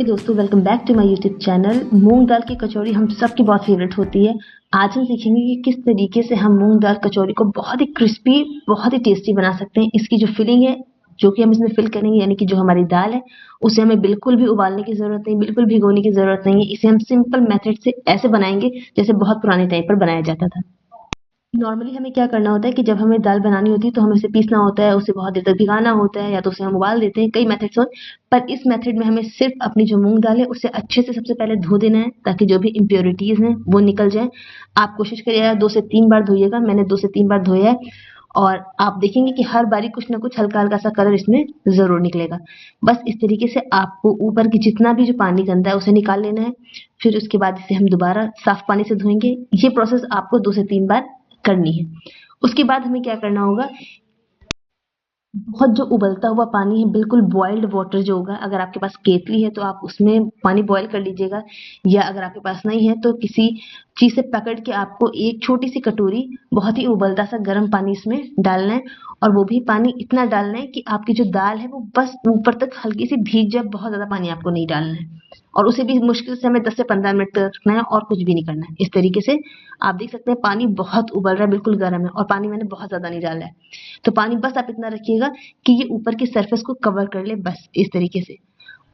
दोस्तों, welcome back to my YouTube channel. मूंग दाल की कचौरी हम सबकी बहुत फेवरेट होती है। आज हम सीखेंगे कि किस तरीके से हम मूंग दाल कचौरी को बहुत ही क्रिस्पी, बहुत ही टेस्टी बना सकते हैं। इसकी जो फिलिंग है, जो कि हम इसमें फिल करेंगे, यानी कि जो हमारी दाल है, उसे हमें बिल्कुल भी उबालने की जरूरत नहीं, बिल्कुल भिगोने की जरूरत नहीं है। इसे हम सिंपल मेथड से ऐसे बनाएंगे जैसे बहुत पुराने टाइम पर बनाया जाता था। नॉर्मली हमें क्या करना होता है कि जब हमें दाल बनानी होती है तो हमें उसे पीसना होता है, उसे बहुत देर तक भिगाना होता है, या तो उसे हम उबाल देते हैं। कई मेथड्स होते हैं, पर इस मेथड में हमें सिर्फ अपनी जो मूंग दाल है उसे अच्छे से सबसे पहले धो देना है, ताकि जो भी इम्प्योरिटीज हैं वो निकल जाए। आप कोशिश करिएगा 2 से 3 बार धोइएगा। मैंने 2 से 3 बार धोया है, और आप देखेंगे कि हर बारी कुछ ना कुछ हल्का हल्का सा कलर इसमें जरूर निकलेगा। बस इस तरीके से आपको ऊपर की जितना भी जो पानी गंदा है उसे निकाल लेना है। फिर उसके बाद इसे हम दोबारा साफ पानी से धोएंगे। ये प्रोसेस आपको 2 से 3 बार करनी है। उसके बाद हमें क्या करना होगा, बहुत जो उबलता हुआ पानी है, बिल्कुल बॉइल्ड वाटर जो होगा, अगर आपके पास केतली है तो आप उसमें पानी बॉईल कर लीजिएगा, या अगर आपके पास नहीं है तो किसी चीज से पकड़ के आपको एक छोटी सी कटोरी बहुत ही उबलता सा गर्म पानी इसमें डालना है। और वो भी पानी इतना डालना है कि आपकी जो दाल है वो बस ऊपर तक हल्की सी भीग जाए। बहुत ज्यादा पानी आपको नहीं डालना है, और उसे भी मुश्किल से हमें 10 से 15 मिनट तक रखना है, और कुछ भी नहीं करना है। इस तरीके से आप देख सकते हैं पानी बहुत उबल रहा है, बिल्कुल गर्म है, और पानी मैंने बहुत ज्यादा नहीं डाला है। तो पानी बस आप इतना रखिएगा कि ये ऊपर की सरफेस को कवर कर ले, बस इस तरीके से।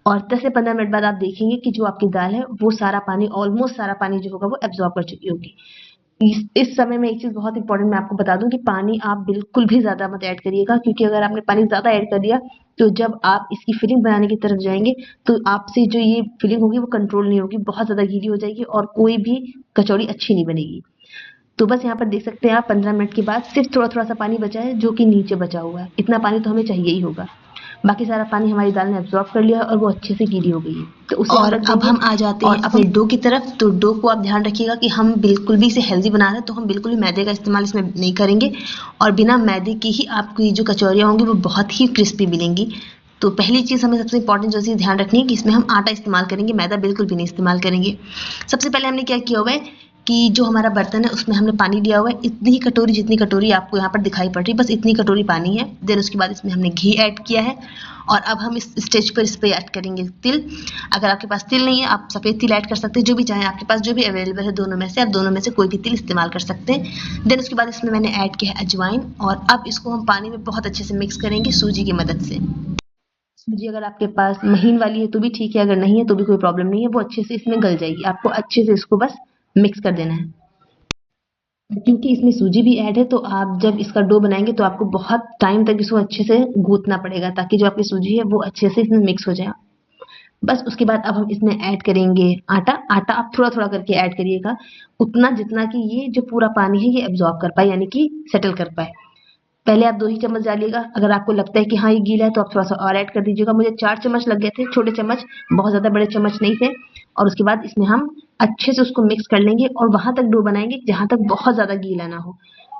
और 10 से 15 मिनट बाद आप देखेंगे कि जो आपकी दाल है वो सारा पानी, ऑलमोस्ट सारा पानी जो होगा वो एब्जॉर्ब कर चुकी होगी। इस समय में एक चीज बहुत इंपॉर्टेंट मैं आपको बता दूं कि पानी आप बिल्कुल भी ज्यादा मत ऐड करिएगा, क्योंकि अगर आपने पानी ज्यादा ऐड कर दिया तो जब आप इसकी फिलिंग बनाने की तरफ जाएंगे तो आपसे जो ये फिलिंग होगी वो कंट्रोल नहीं होगी, बहुत ज्यादा गीली हो जाएगी और कोई भी कचौड़ी अच्छी नहीं बनेगी। तो बस यहाँ पर देख सकते हैं आप, 15 मिनट के बाद सिर्फ थोड़ा थोड़ा सा पानी बचा है जो कि नीचे बचा हुआ है। इतना पानी तो हमें चाहिए ही होगा। बाकी सारा पानी हमारी दाल ने एब्जॉर्ब कर लिया है और वो अच्छे से गीली हो गई है, तो उसे हम और रख अब देंगे। हम आ जाते और हैं अब अपने हम डो की तरफ। तो डो को आप ध्यान रखिएगा कि हम बिल्कुल भी इसे हेल्दी बना रहे हैं, तो हम बिल्कुल भी मैदे का इस्तेमाल इसमें नहीं करेंगे। और बिना मैदे की ही आपकी जो कचौरियाँ होंगी वो बहुत ही क्रिस्पी मिलेंगी। तो पहली चीज़ हमें सबसे इंपॉर्टेंट जो चीज़ ध्यान रखनी है कि इसमें हम आटा इस्तेमाल करेंगे, मैदा बिल्कुल भी नहीं इस्तेमाल करेंगे। सबसे पहले हमने क्या किया हुआ है कि जो हमारा बर्तन है उसमें हमने पानी लिया हुआ है, इतनी ही कटोरी, जितनी कटोरी आपको यहाँ पर दिखाई पड़ रही है, बस इतनी कटोरी पानी है। देन उसके बाद इसमें हमने घी ऐड किया है, और अब हम इस स्टेज पर इस पे ऐड करेंगे तिल। अगर आपके पास तिल नहीं है, आप सफ़ेद तिल ऐड कर सकते हैं, जो भी चाहें आपके पास, जो भी अवेलेबल है दोनों में से, आप दोनों में से कोई भी तिल इस्तेमाल कर सकते हैं। देन उसके बाद इसमें मैंने ऐड किया है अजवाइन, और अब इसको हम पानी में बहुत अच्छे से मिक्स करेंगे सूजी की मदद से। सूजी अगर आपके पास महीन वाली है तो भी ठीक है, अगर नहीं है तो भी कोई प्रॉब्लम नहीं है, वो अच्छे से इसमें गल जाएगी। आपको अच्छे से इसको बस मिक्स कर देना है। क्योंकि इसमें सूजी भी ऐड है, तो आप जब इसका डो बनाएंगे तो आपको बहुत टाइम तक इसको अच्छे से गूंथना पड़ेगा, ताकि जो आपकी सूजी है वो अच्छे से इसमें मिक्स हो जाए। बस उसके बाद अब हम इसमें ऐड करेंगे आटा। आटा आप थोड़ा थोड़ा करके ऐड करिएगा, उतना जितना कि ये जो पूरा पानी है ये एब्जॉर्ब कर पाए, यानी कि सेटल कर पाए। पहले आप 2 ही चम्मच डालिएगा। अगर आपको लगता है कि हाँ ये गीला है तो आप थोड़ा सा और ऐड कर दीजिएगा। मुझे 4 चम्मच लग गए थे, छोटे चम्मच, बहुत ज्यादा बड़े चम्मच नहीं थे। और उसके बाद इसमें हम अच्छे से उसको मिक्स कर लेंगे, और वहां तक डो बनाएंगे जहां तक बहुत ज्यादा गीला ना हो,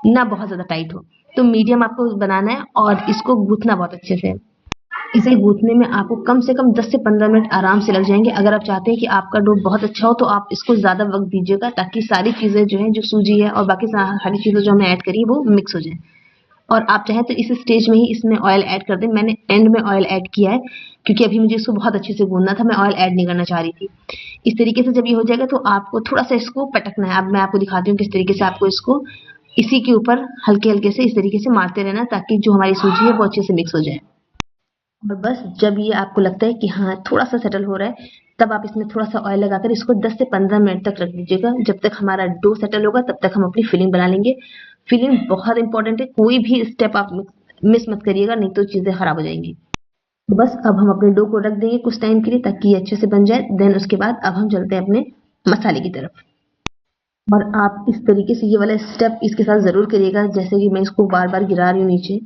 ना बहुत ज्यादा टाइट हो। तो मीडियम आपको बनाना है, और इसको गूंथना बहुत अच्छे से। इसे गूंथने में आपको कम से कम 10 से 15 मिनट आराम से लग जाएंगे। अगर आप चाहते हैं कि आपका डो बहुत अच्छा हो तो आप इसको ज्यादा वक्त दीजिएगा, ताकि सारी चीजें जो है, जो सूजी है और बाकी सारी चीजें जो हमने ऐड करी है वो मिक्स हो जाए। और आप चाहें तो इस स्टेज में ही इसमें ऑयल ऐड कर दें। मैंने एंड में ऑयल ऐड किया है, क्योंकि अभी मुझे इसको बहुत अच्छे से गूंदना था, मैं ऑयल ऐड नहीं करना चाह रही थी। इस तरीके से जब ये हो जाएगा तो आपको थोड़ा सा इसको पटकना है। अब मैं आपको दिखाती हूँ किस तरीके से आपको इसको इसी के ऊपर हल्के हल्के से इस तरीके से मारते रहना, ताकि जो हमारी सूजी है वो अच्छे से मिक्स हो जाए। और बस जब ये आपको लगता है कि हाँ थोड़ा सा सेटल हो रहा है, तब आप इसमें थोड़ा सा ऑयल लगाकर इसको 10 से 15 मिनट तक रख दीजिएगा। जब तक हमारा डो सेटल होगा तब तक हम अपनी फिलिंग बना लेंगे। फिलिंग बहुत इंपॉर्टेंट है, कोई भी स्टेप आप मिस मत करिएगा, नहीं तो चीजें खराब हो जाएंगी। तो बस अब हम अपने डो को रख देंगे कुछ टाइम के लिए, ताकि ये अच्छे से बन जाए। देन उसके बाद अब हम चलते हैं अपने मसाले की तरफ। और आप इस तरीके से ये वाला स्टेप इसके साथ जरूर करिएगा, जैसे कि मैं इसको बार बार गिरा रही हूँ नीचे,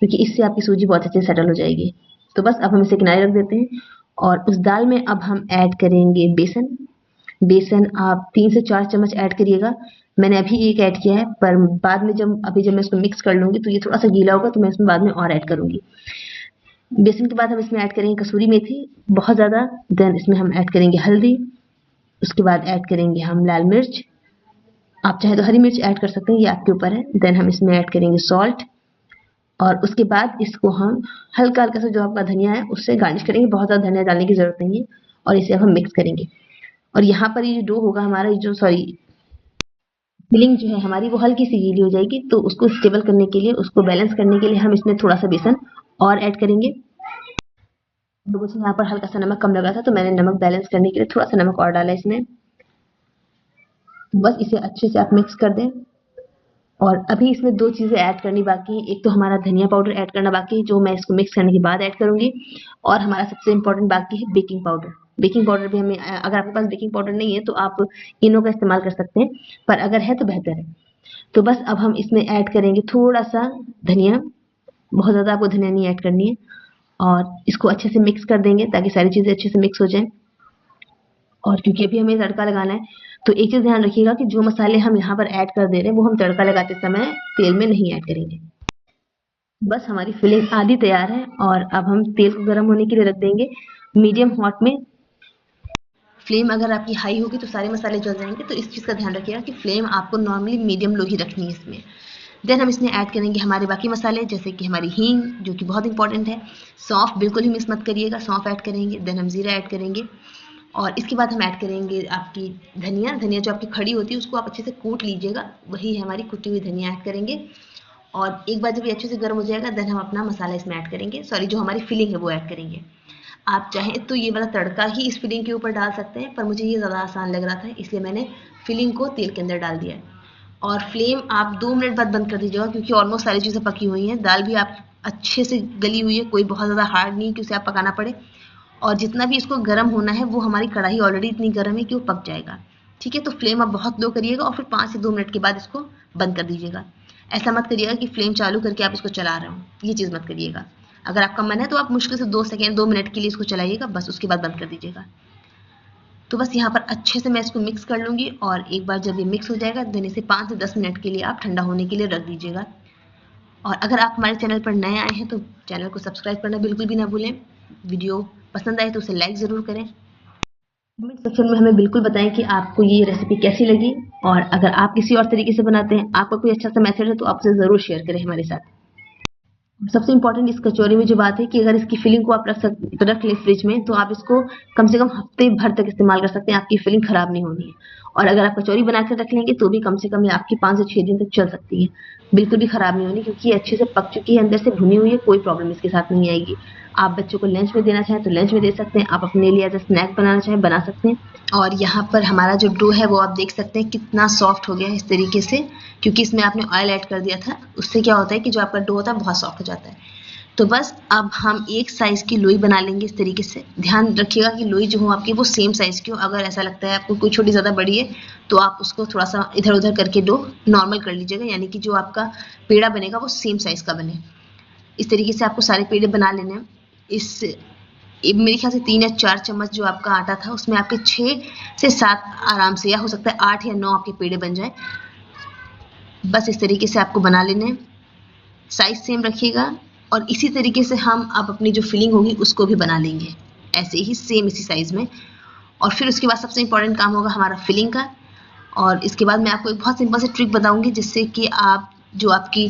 क्योंकि इससे आपकी सूजी बहुत अच्छे से सेटल हो जाएगी। तो बस अब हम इसे किनारे रख देते हैं, और उस दाल में अब हम ऐड करेंगे बेसन। बेसन आप 3 से 4 चम्मच ऐड करिएगा। मैंने अभी एक ऐड किया है, पर बाद में जब मैं इसको मिक्स कर लूंगी तो ये थोड़ा सा गीला होगा, तो मैं इसमें बाद में और ऐड करूंगी। बेसन के बाद हम इसमें ऐड करेंगे कसूरी मेथी, बहुत ज्यादा। देन इसमें हम ऐड करेंगे हल्दी। उसके बाद ऐड करेंगे हम लाल मिर्च। आप चाहे तो हरी मिर्च ऐड कर सकते हैं, ये आपके ऊपर है। देन हम इसमें ऐड करेंगे सॉल्ट, और उसके बाद इसको हम हल्का हल्का सा जो आपका धनिया है उससे गार्निश करेंगे। बहुत ज़्यादा धनिया डालने की ज़रूरत नहीं है। और इसे अब हम मिक्स करेंगे। और यहाँ पर ये जो डो होगा हमारा, जो फिलिंग जो है हमारी वो हल्की सी गीली हो जाएगी, तो उसको स्टेबल करने के लिए, उसको बैलेंस करने के लिए हम इसमें थोड़ा सा बेसन और ऐड करेंगे। तो मुझे यहाँ पर हल्का सा नमक कम लगा था, तो मैंने नमक बैलेंस करने के लिए थोड़ा सा नमक और डाला इसमें। बस इसे अच्छे से आप मिक्स कर दें। और अभी इसमें 2 चीज़ें ऐड करनी बाकी हैं। एक तो हमारा धनिया पाउडर ऐड करना बाकी है, जो मैं इसको मिक्स करने के बाद ऐड करूँगी। और हमारा सबसे इम्पोर्टेंट बाकी है बेकिंग पाउडर। बेकिंग पाउडर भी हमें, अगर आपके पास बेकिंग पाउडर नहीं है तो आप इनो का इस्तेमाल कर सकते हैं, पर अगर है तो बेहतर है। तो बस अब हम इसमें ऐड करेंगे थोड़ा-सा धनिया, बहुत ज़्यादा आपको धनिया नहीं ऐड करनी है। और इसको अच्छे से मिक्स कर देंगे ताकि सारी चीज़ें अच्छे से मिक्स हो जाएँ। और क्योंकि अभी हमें तड़का लगाना है, तो एक चीज़ ध्यान रखिएगा कि जो मसाले हम यहाँ पर ऐड कर दे रहे हैं, वो हम तड़का लगाते समय तेल में नहीं ऐड करेंगे। बस हमारी फिलिंग आधी तैयार है और अब हम तेल को गर्म होने के लिए रख देंगे मीडियम हॉट में। फ्लेम अगर आपकी हाई होगी तो सारे मसाले जल जाएंगे, तो इस चीज़ का ध्यान रखिएगा कि फ्लेम आपको नॉर्मली मीडियम लो ही रखनी है इसमें। देन हम इसमें ऐड करेंगे हमारे बाकी मसाले, जैसे कि हमारी हींग, जो कि बहुत इंपॉर्टेंट है। सौंफ बिल्कुल ही मिस मत करिएगा, सौंफ ऐड करेंगे। देन हम जीरा ऐड करेंगे और इसके बाद हम ऐड करेंगे आपकी धनिया जो आपकी खड़ी होती है उसको आप अच्छे से कूट लीजिएगा, वही है हमारी कुटी हुई धनिया ऐड करेंगे। और एक बार जब ये अच्छे से गर्म हो जाएगा, देन हम अपना मसाला इसमें ऐड करेंगे, सॉरी जो हमारी फिलिंग है वो ऐड करेंगे। आप चाहें तो ये वाला तड़का ही इस फिलिंग के ऊपर डाल सकते हैं, पर मुझे ये ज़्यादा आसान लग रहा था, इसलिए मैंने फिलिंग को तेल के अंदर डाल दिया है। और फ्लेम आप 2 मिनट बाद बंद कर दीजिएगा, क्योंकि ऑलमोस्ट सारी चीज़ें पकी हुई हैं। दाल भी आप अच्छे से गली हुई है, कोई बहुत ज़्यादा हार्ड नहीं कि उसे आप पकाना पड़े। और जितना भी इसको गर्म होना है, वो हमारी कढ़ाई ऑलरेडी इतनी गर्म है कि वो पक जाएगा। ठीक है, तो फ्लेम आप बहुत लो करिएगा और फिर 5 से 2 मिनट के बाद इसको बंद कर दीजिएगा। ऐसा मत करिएगा कि फ्लेम चालू करके आप इसको चला रहे हो, ये चीज़ मत करिएगा। अगर आपका मन है तो आप मुश्किल से 2 मिनट के लिए इसको चलाइएगा, बस उसके बाद बंद कर दीजिएगा। तो बस यहाँ पर अच्छे से मैं इसको मिक्स कर लूँगी और एक बार जब ये मिक्स हो जाएगा, देन इसे 5 से 10 मिनट के लिए आप ठंडा होने के लिए रख दीजिएगा। और अगर आप हमारे चैनल पर नए आए हैं तो चैनल को सब्सक्राइब करना बिल्कुल भी ना भूलें। वीडियो पसंद आए तो उसे लाइक ज़रूर करें। कमेंट सेक्शन में हमें बिल्कुल बताएं कि आपको ये रेसिपी कैसी लगी, और अगर आप किसी और तरीके से बनाते हैं, आपका कोई अच्छा सा मेथड है, तो आप उसे ज़रूर शेयर करें हमारे साथ। सबसे इम्पोर्टेंट इस कचौरी में जो बात है कि अगर इसकी फिलिंग को आप रख लें फ्रिज में, तो आप इसको कम से कम हफ्ते भर तक इस्तेमाल कर सकते हैं, आपकी फिलिंग खराब नहीं होनी है। और अगर आप कचौरी बना कर रख लेंगे तो भी कम से कम ये आपकी 5 से 6 दिन तक चल सकती है, बिल्कुल भी खराब नहीं होनी, क्योंकि ये अच्छे से पक चुकी है, अंदर से भुनी हुई है, कोई प्रॉब्लम इसके साथ नहीं आएगी। आप बच्चों को लंच में देना चाहें तो लंच में दे सकते हैं, आप अपने लिए एज अ स्नैक बनाना चाहें बना सकते हैं। और यहाँ पर हमारा जो डो है वो आप देख सकते हैं कितना सॉफ्ट हो गया है इस तरीके से, क्योंकि इसमें आपने ऑयल ऐड कर दिया था। उससे क्या होता है कि जो आपका डो होता है बहुत सॉफ्ट हो जाता है। तो बस अब हम एक साइज़ की लोई बना लेंगे इस तरीके से। ध्यान रखिएगा कि लोई जो हो आपकी वो सेम साइज़ की हो। अगर ऐसा लगता है आपको कोई छोटी ज़्यादा बड़ी है, तो आप उसको थोड़ा सा इधर उधर करके डो नॉर्मल कर लीजिएगा, यानी कि जो आपका पेड़ा बनेगा वो सेम साइज़ का बने। इस तरीके से आपको सारे पेड़े बना लेने हैं। मेरे ख्याल से 3 या 4 चम्मच जो आपका आटा था, उसमें आपके 6 से 7 आराम से, या हो सकता है 8 या 9 आपके पेड़े बन जाए। बस इस तरीके से आपको बना लेने हैं, साइज़ सेम रखिएगा। और इसी तरीके से हम अब अपनी जो फिलिंग होगी उसको भी बना लेंगे, ऐसे ही सेम इसी साइज़ में। और फिर उसके बाद सबसे इम्पॉर्टेंट काम होगा हमारा फिलिंग का। और इसके बाद मैं आपको एक बहुत सिंपल सी ट्रिक बताऊंगी, जिससे कि आप जो आपकी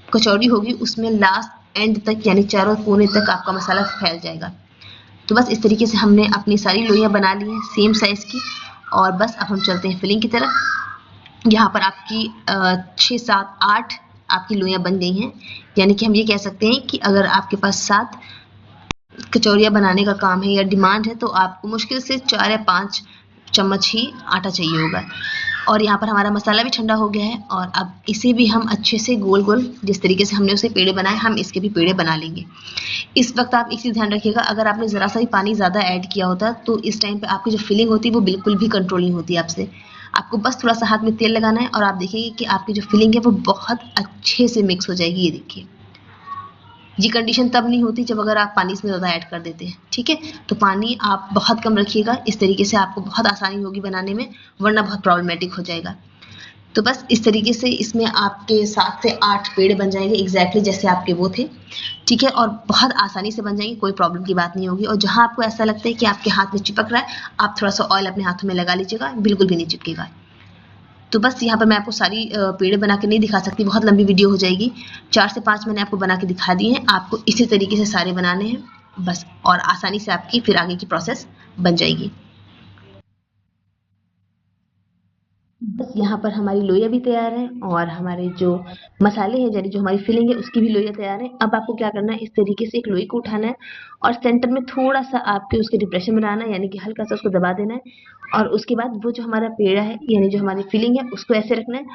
कचौड़ी होगी उसमें लास्ट एंड तक, यानी चारों कोने तक आपका मसाला फैल जाएगा। तो बस इस तरीके से हमने अपनी सारी लोइयाँ बना ली हैं सेम साइज़ की। और बस अब हम चलते हैं फिलिंग की तरफ। यहाँ पर आपकी 6, 7, 8 आपकी लोइयाँ बन गई हैं, यानी कि हम ये कह सकते हैं कि अगर आपके पास 7 कचौरियाँ बनाने का काम है या डिमांड है, तो आपको मुश्किल से 4 या 5 चम्मच ही आटा चाहिए होगा। और यहाँ पर हमारा मसाला भी ठंडा हो गया है, और अब इसे भी हम अच्छे से गोल गोल, जिस तरीके से हमने उसे पेड़े बनाए, हम इसके भी पेड़े बना लेंगे। इस वक्त आप एक चीज़ ध्यान रखिएगा, अगर आपने ज़रा सा भी पानी ज़्यादा ऐड किया होता तो इस टाइम पे आपकी जो फिलिंग होती है वो बिल्कुल भी कंट्रोल नहीं होती आपसे। आपको बस थोड़ा सा हाथ में तेल लगाना है और आप देखेंगे कि आपकी जो फिलिंग है वो बहुत अच्छे से मिक्स हो जाएगी। ये देखिए, ये कंडीशन तब नहीं होती जब अगर आप पानी इसमें ज़्यादा ऐड कर देते हैं। ठीक है, तो पानी आप बहुत कम रखिएगा, इस तरीके से आपको बहुत आसानी होगी बनाने में, वरना बहुत प्रॉब्लमेटिक हो जाएगा। तो बस इस तरीके से इसमें आपके 7 से 8 पेड़ बन जाएंगे एग्जैक्टली जैसे आपके वो थे। ठीक है, और बहुत आसानी से बन जाएंगे, कोई प्रॉब्लम की बात नहीं होगी। और जहाँ आपको ऐसा लगता है कि आपके हाथ में चिपक रहा है, आप थोड़ा सा ऑयल अपने हाथों में लगा लीजिएगा, बिल्कुल भी नहीं चिपकेगा। तो बस यहाँ पर मैं आपको सारी पेड़े बना के नहीं दिखा सकती, बहुत लंबी वीडियो हो जाएगी। 4 से 5 मैंने आपको बना के दिखा दी हैं, आपको इसी तरीके से सारे बनाने हैं। बस, और आसानी से आपकी फिर आगे की प्रोसेस बन जाएगी। बस यहाँ पर हमारी लोइयाँ भी तैयार हैं और हमारे जो मसाले हैं यानी जो हमारी फिलिंग है उसकी भी लोइयाँ तैयार हैं। अब आपको क्या करना है, इस तरीके से एक लोई को उठाना है और सेंटर में थोड़ा सा आपके उसके डिप्रेशन बनाना है, यानी कि हल्का सा उसको दबा देना है। और उसके बाद वो जो हमारा पेड़ा है यानी जो हमारी फिलिंग है उसको ऐसे रखना है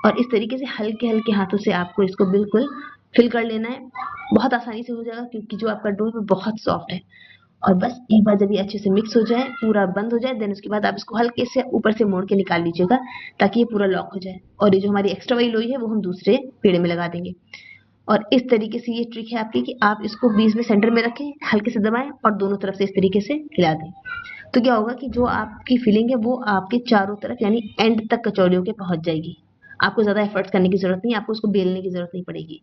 और इस तरीके से हल्के हल्के हाथों से आपको इसको बिल्कुल फिल कर लेना है। बहुत आसानी से हो जाएगा क्योंकि जो आपका डो है वो बहुत सॉफ्ट है। और बस एक बार जब ये अच्छे से मिक्स हो जाए, पूरा बंद हो जाए, देन उसके बाद आप इसको हल्के से ऊपर से मोड़ के निकाल लीजिएगा ताकि ये पूरा लॉक हो जाए। और ये जो हमारी एक्स्ट्रा वाली लोई है वो हम दूसरे पेड़े में लगा देंगे। और इस तरीके से ये ट्रिक है आपकी कि आप इसको बीच में सेंटर में रखें, हल्के से दबाएं और दोनों तरफ से इस तरीके से हिला दें। तो क्या होगा कि जो आपकी फिलिंग है वो आपके चारों तरफ यानी एंड तक कचौड़ियों के पहुंच जाएगी। आपको ज़्यादा एफर्ट्स करने की ज़रूरत नहीं, आपको उसको बेलने की ज़रूरत नहीं पड़ेगी।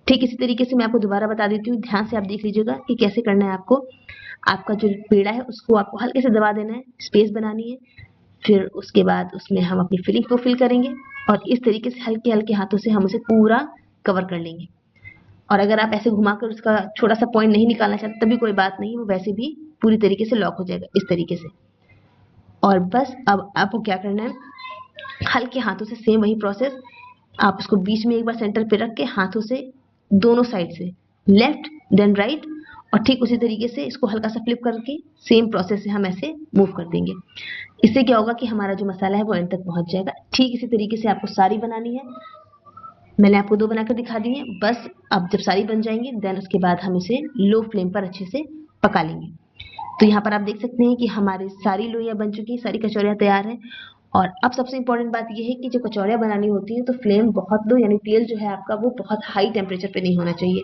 ठीक इसी तरीके से मैं आपको दोबारा बता देती हूँ, ध्यान से आप देख लीजिएगा कि कैसे करना है आपको। आपका जो पेड़ा है उसको आपको हल्के से दबा देना है, स्पेस बनानी है। फिर उसके बाद उसमें हम अपनी फिलिंग को फिल करेंगे और इस तरीके से हल्के-हल्के हाथों से हम उसे पूरा कवर कर लेंगे। और अगर आप ऐसे घुमाकर उसका छोटा-सा पॉइंट नहीं निकालना चाहते तभी कोई बात नहीं, वो वैसे भी पूरी तरीके से लॉक हो जाएगा इस तरीके से। और बस अब आपको क्या करना है, हल्के हाथों से सेम वही प्रोसेस, आप उसको बीच में एक बार सेंटर पे रख के हाथों से दोनों साइड से लेफ्ट देन राइट और ठीक उसी तरीके से इसको हल्का सा फ्लिप करके सेम प्रोसेस से हम ऐसे मूव कर देंगे। इससे क्या होगा कि हमारा जो मसाला है वो एंड तक पहुंच जाएगा। ठीक इसी तरीके से आपको सारी बनानी है। मैंने आपको 2 बनाकर दिखा दी है। बस अब जब सारी बन जाएंगी देन उसके बाद हम इसे लो फ्लेम पर अच्छे से पका लेंगे। तो यहाँ पर आप देख सकते हैं कि हमारी सारी लोइयाँ बन चुकी हैं, सारी कचौरियाँ तैयार हैं। और अब सबसे इम्पोर्टेंट बात ये है कि जो कचौरियाँ बनानी होती हैं तो फ्लेम बहुत लो, यानी तेल जो है आपका वो बहुत हाई टेम्परेचर पे नहीं होना चाहिए।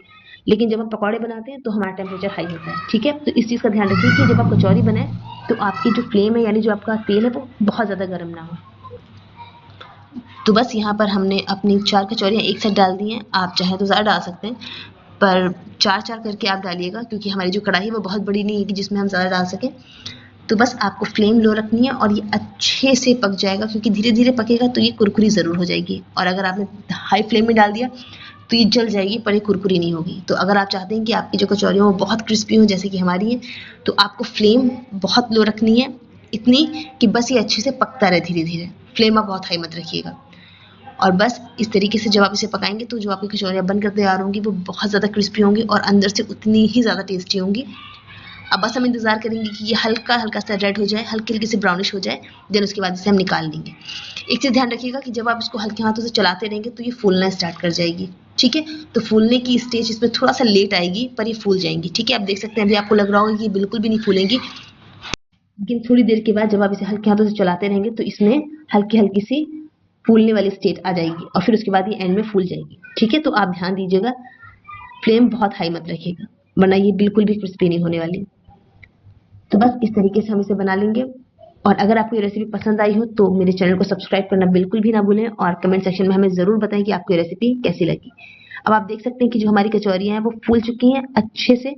लेकिन जब हम पकौड़े बनाते हैं तो हमारा टेम्परेचर हाई होता है, ठीक है? तो इस चीज़ का ध्यान रखिए कि जब आप कचौरी बनाएं तो आपकी जो फ्लेम है यानी जो आपका तेल है वो बहुत ज़्यादा गर्म ना हो। तो बस यहाँ पर हमने अपनी 4 कचौरियाँ एक साथ डाल दी हैं। आप चाहें तो ज़्यादा डाल सकते हैं, पर 4-4 करके आप डालिएगा क्योंकि हमारी जो कढ़ाई है वो बहुत बड़ी नहीं है कि जिसमें हम ज़्यादा डाल सकें। तो बस आपको फ्लेम लो रखनी है और ये अच्छे से पक जाएगा क्योंकि धीरे-धीरे पकेगा तो ये कुरकुरी ज़रूर हो जाएगी। और अगर आपने हाई फ्लेम में डाल दिया तो ये जल जाएगी पर ये कुरकुरी नहीं होगी। तो अगर आप चाहते हैं कि आपकी जो कचौरियाँ वो बहुत क्रिस्पी हों जैसे कि हमारी है, तो आपको फ्लेम बहुत लो रखनी है, इतनी कि बस ये अच्छे से पकता रहे धीरे-धीरे। फ्लेम आप बहुत हाई मत रखिएगा। और बस इस तरीके से जब आप इसे पकाएंगे तो जो आपकी कचौरियाँ बनकर तैयार होंगी वो बहुत ज़्यादा क्रिस्पी होंगी और अंदर से उतनी ही ज़्यादा टेस्टी होंगी। अब बस हम इंतज़ार करेंगे कि ये हल्का हल्का सा रेड हो जाए, हल्की हल्की से ब्राउनिश हो जाए, देन उसके बाद इसे हम निकाल लेंगे। एक चीज़ ध्यान रखिएगा कि जब आप इसको हल्के हाथों से चलाते रहेंगे तो ये फूलना स्टार्ट कर जाएगी, ठीक है? तो फूलने की स्टेज इसमें थोड़ा सा लेट आएगी पर ये फूल जाएंगी, ठीक है? आप देख सकते हैं अभी आपको लग रहा होगा कि ये बिल्कुल भी नहीं फूलेंगी, लेकिन थोड़ी देर के बाद जब आप इसे हल्के हाथों से चलाते रहेंगे तो इसमें हल्की हल्की सी फूलने वाली स्टेट आ जाएगी और फिर उसके बाद ये एंड में फूल जाएगी, ठीक है? तो आप ध्यान दीजिएगा, फ्लेम बहुत हाई मत रखिएगा वरना ये बिल्कुल भी क्रिस्पी नहीं होने वाली। तो बस इस तरीके से हम इसे बना लेंगे। और अगर आपको ये रेसिपी पसंद आई हो तो मेरे चैनल को सब्सक्राइब करना बिल्कुल भी ना भूलें और कमेंट सेक्शन में हमें ज़रूर बताएं कि आपको ये रेसिपी कैसी लगी। अब आप देख सकते हैं कि जो हमारी कचौरियाँ हैं वो फूल चुकी हैं अच्छे से,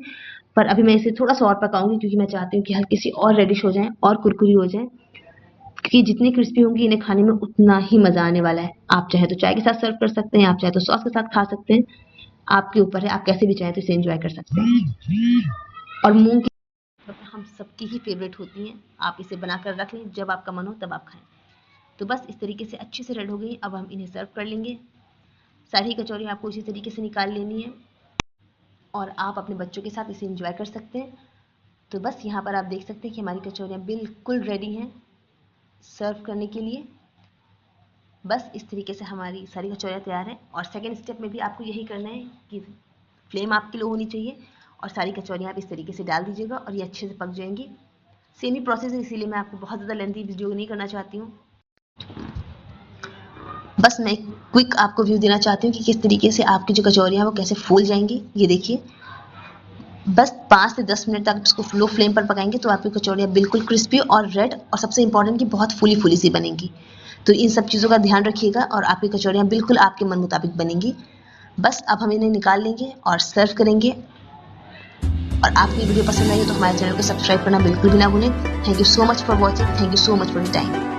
पर अभी मैं इसे थोड़ा सा और पकाऊंगी क्योंकि मैं चाहती हूँ कि हल्की सी और रेडिश हो जाएं और कुरकुरी हो जाएं, क्योंकि जितनी क्रिस्पी होंगी इन्हें खाने में उतना ही मज़ा आने वाला है। आप चाहे तो चाय के साथ सर्व कर सकते हैं, आप चाहे तो सॉस के साथ खा सकते हैं, आपके ऊपर है, आप कैसे भी चाहें तो इसे एंजॉय कर सकते हैं। और मूंग की हम सबकी ही फेवरेट होती हैं, आप इसे बनाकर रख लें, जब आपका मन हो तब आप खाएं। तो बस इस तरीके से अच्छे से रेड हो गई। अब हम इन्हें सर्व कर लेंगे। सारी कचौरी आपको इसी तरीके से निकाल लेनी है और आप अपने बच्चों के साथ इसे एंजॉय कर सकते हैं। तो बस यहाँ पर आप देख सकते हैं कि हमारी कचौरियाँ बिल्कुल रेडी हैं सर्व करने के लिए। बस इस तरीके से हमारी सारी कचौरियाँ तैयार हैं। और सेकेंड स्टेप में भी आपको यही करना है कि फ्लेम आपकी लो होनी चाहिए और सारी कचौरियाँ आप इस तरीके से डाल दीजिएगा और ये अच्छे से पक जाएंगी। सेम ही प्रोसेस है, इसीलिए मैं आपको बहुत ज़्यादा लेंथी वीडियो नहीं करना चाहती हूँ। बस मैं क्विक आपको व्यू देना चाहती हूँ कि किस तरीके से आपकी जो कचौरियाँ हैं वो कैसे फूल जाएंगी। ये देखिए, बस 5 से 10 मिनट तक इसको लो फ्लेम पर पकाएंगे तो आपकी कचौरियाँ बिल्कुल क्रिस्पी और रेड और सबसे इंपॉर्टेंट कि बहुत फूली फूली सी बनेंगी। तो इन सब चीज़ों का ध्यान रखिएगा और आपकी कचौरियाँ बिल्कुल आपके मन मुताबिक बनेंगी। बस अब हम इन्हें निकाल लेंगे और सर्व करेंगे। और आपको ये वीडियो पसंद आई हो तो हमारे चैनल को सब्सक्राइब करना बिल्कुल भी ना भूलें। Thank you so much for watching, thank you so much for your time.